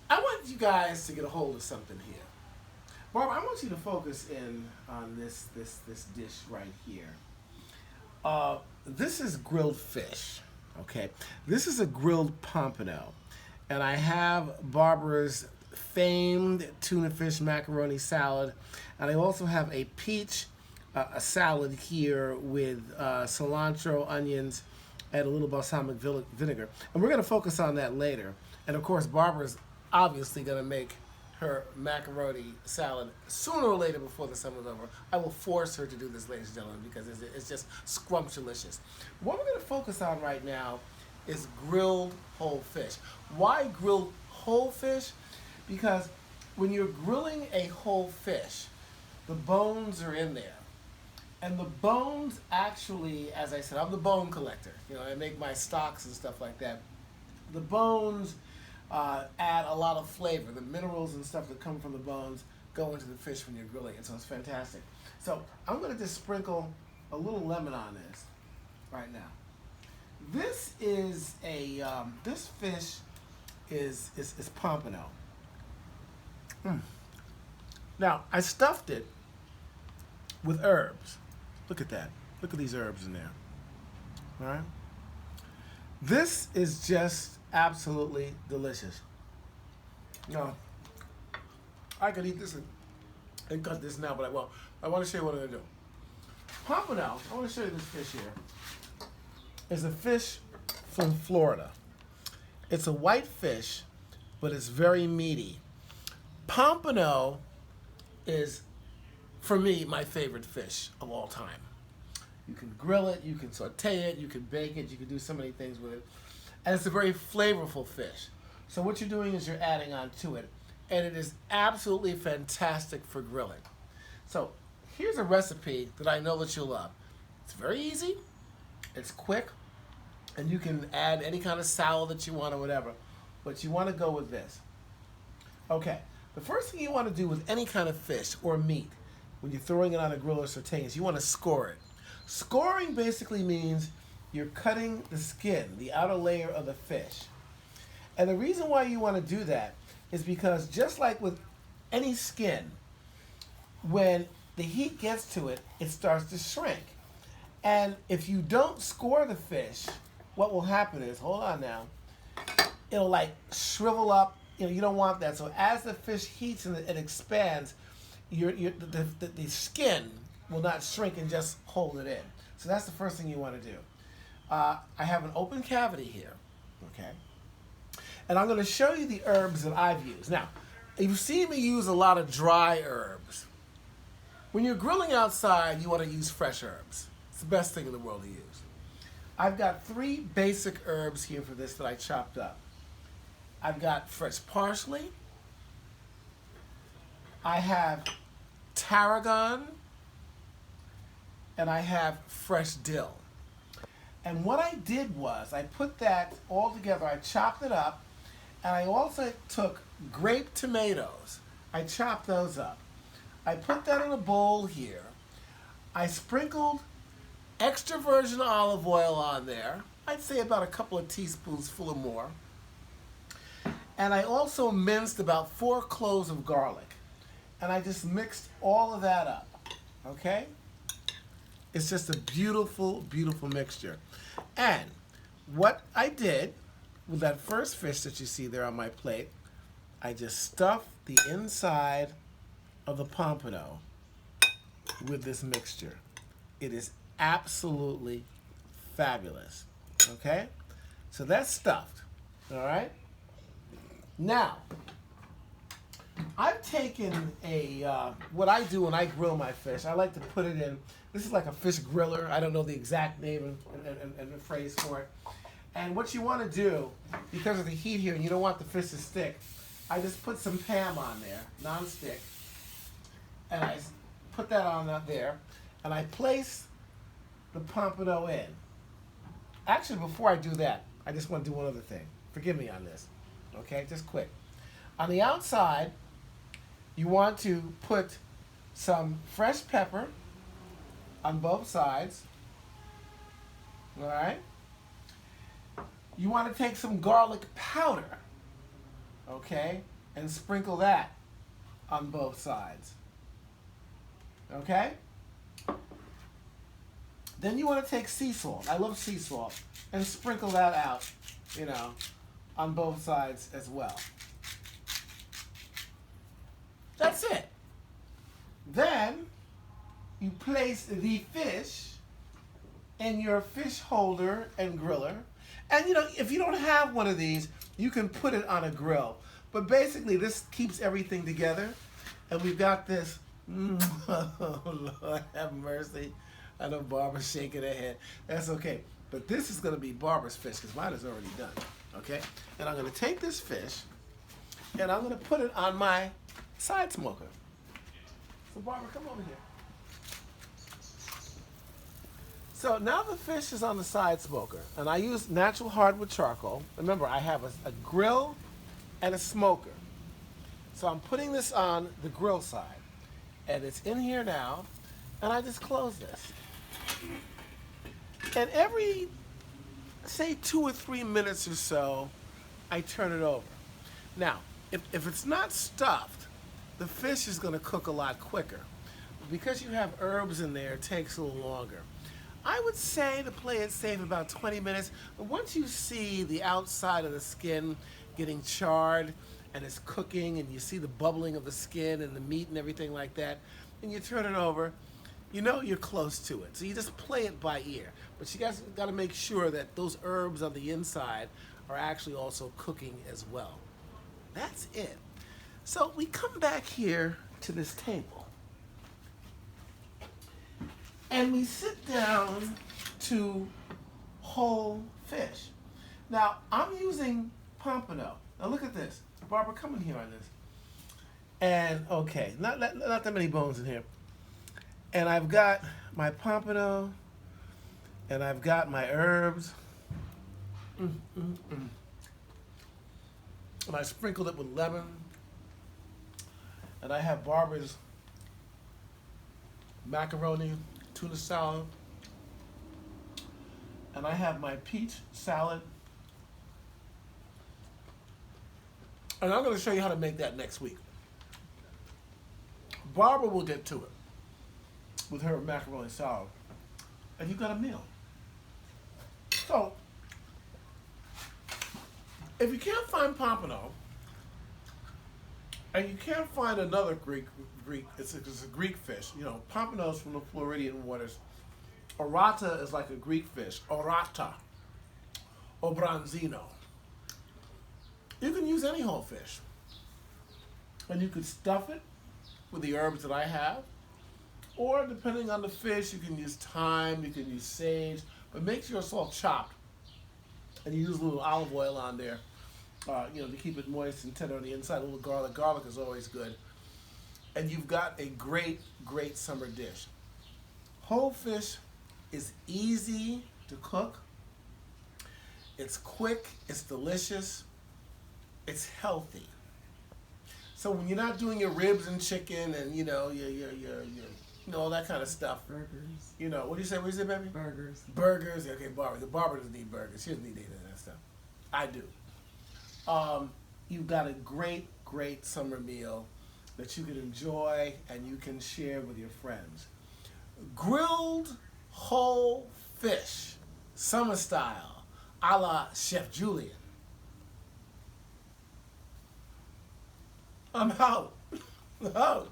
I want you guys to get a hold of something here. Barbara, I want you to focus in on this dish right here. This is grilled fish. Okay, this is a grilled pompano, and I have Barbara's famed tuna fish macaroni salad, and I also have a peach a salad here with cilantro, onions, and a little balsamic vinegar. And we're going to focus on that later. And of course, Barbara's obviously going to make her macaroni salad sooner or later before the summer's over. I will force her to do this, ladies and gentlemen, because it's just scrumptious. What we're going to focus on right now is grilled whole fish. Why grilled whole fish? Because when you're grilling a whole fish, the bones are in there. And the bones actually, as I said, I'm the bone collector. You know, I make my stocks and stuff like that. The bones add a lot of flavor. The minerals and stuff that come from the bones go into the fish when you're grilling it, so it's fantastic. So I'm going to just sprinkle a little lemon on this right now. This is this fish is pompano. Mm. Now I stuffed it with herbs. Look at that. Look at these herbs in there. All right. This is just absolutely delicious. No, I could eat this and cut this now, but I want to show you what I'm going to do. Pompano, I want to show you this fish here. It's a fish from Florida. It's a white fish, but it's very meaty. Pompano is, for me, my favorite fish of all time. You can grill it, you can saute it, you can bake it, you can do so many things with it. And it's a very flavorful fish. So what you're doing is you're adding on to it. And it is absolutely fantastic for grilling. So here's a recipe that I know that you'll love. It's very easy, it's quick, and you can add any kind of salad that you want or whatever. But you want to go with this. Okay, the first thing you want to do with any kind of fish or meat when you're throwing it on a grill or sauteing is you want to score it. Scoring basically means you're cutting the skin, the outer layer of the fish. And the reason why you want to do that is because just like with any skin, when the heat gets to it, it starts to shrink. And if you don't score the fish, what will happen is, hold on now, it'll like shrivel up. You know, you don't want that. So as the fish heats and it expands, the skin will not shrink and just hold it in. So that's the first thing you want to do. I have an open cavity here, okay? And I'm going to show you the herbs that I've used. Now, you've seen me use a lot of dry herbs. When you're grilling outside, you want to use fresh herbs. It's the best thing in the world to use. I've got 3 basic herbs here for this that I chopped up. I've got fresh parsley. I have tarragon. And I have fresh dill. And what I did was I put that all together. I chopped it up. And I also took grape tomatoes. I chopped those up. I put that in a bowl here. I sprinkled extra virgin olive oil on there. I'd say about a couple of teaspoons full or more. And I also minced about 4 cloves of garlic. And I just mixed all of that up. Okay? It's just a beautiful, beautiful mixture. And what I did with that first fish that you see there on my plate, I just stuffed the inside of the pompano with this mixture. It is absolutely fabulous. Okay? So that's stuffed. All right? Now, I've taken what I do when I grill my fish, I like to put it in, this is like a fish griller. I don't know the exact name and the phrase for it. And what you want to do, because of the heat here and you don't want the fish to stick, I just put some Pam on there, non-stick, and I put that on up there, and I place the pompano in. Actually, before I do that, I just want to do one other thing. Forgive me on this, okay? Just quick. On the outside, you want to put some fresh pepper on both sides, all right? You want to take some garlic powder, okay? and sprinkle that on both sides. Okay? Then you want to take sea salt. I love sea salt. And sprinkle that out, you know, on both sides as well. That's it. Then you place the fish in your fish holder and griller. And you know, if you don't have one of these, you can put it on a grill. But basically, this keeps everything together. And we've got this. Oh, Lord have mercy. I know Barbara's shaking her head. That's okay. But this is going to be Barbara's fish because mine is already done. Okay? And I'm going to take this fish and I'm going to put it on my side smoker. So Barbara, come over here. So now the fish is on the side smoker, and I use natural hardwood charcoal. Remember, I have a grill and a smoker. So I'm putting this on the grill side, and it's in here now, and I just close this. And every, say, 2 or 3 minutes or so, I turn it over. Now, if it's not stuffed, the fish is going to cook a lot quicker. Because you have herbs in there, it takes a little longer. I would say to play it safe about 20 minutes, but once you see the outside of the skin getting charred and it's cooking and you see the bubbling of the skin and the meat and everything like that, and you turn it over, you know you're close to it. So you just play it by ear. But you guys got to make sure that those herbs on the inside are actually also cooking as well. That's it. So we come back here to this table. And we sit down to whole fish. Now, I'm using Pompano. Now look at this. Barbara, come in here on this. And, okay, not that many bones in here. And I've got my Pompano, and I've got my herbs. And I sprinkled it with lemon. And I have Barbara's macaroni, tuna salad, and I have my peach salad. And I'm going to show you how to make that next week. Barbara will get to it with her macaroni salad. And you've got a meal. So, if you can't find Pompano, and you can't find another Greek, it's a Greek fish. You know, Pompano's from the Floridian waters. Orata is like a Greek fish. Orata. Obranzino. You can use any whole fish. And you could stuff it with the herbs that I have. Or depending on the fish, you can use thyme, you can use sage. But make sure it's all chopped. And you use a little olive oil on there. You know, to keep it moist and tender on the inside. A little garlic. Garlic is always good. And you've got a great, great summer dish. Whole fish is easy to cook. It's quick. It's delicious. It's healthy. So when you're not doing your ribs and chicken and, you know, your all that kind of stuff. Burgers. You know, what do you say? What do you say, baby? Burgers. Burgers. Okay, Barbara. The Barbara doesn't need burgers. She doesn't need any of that stuff. I do. You've got a great, great summer meal that you can enjoy and you can share with your friends. Grilled whole fish, summer style, a la Chef Julian. I'm out. Out.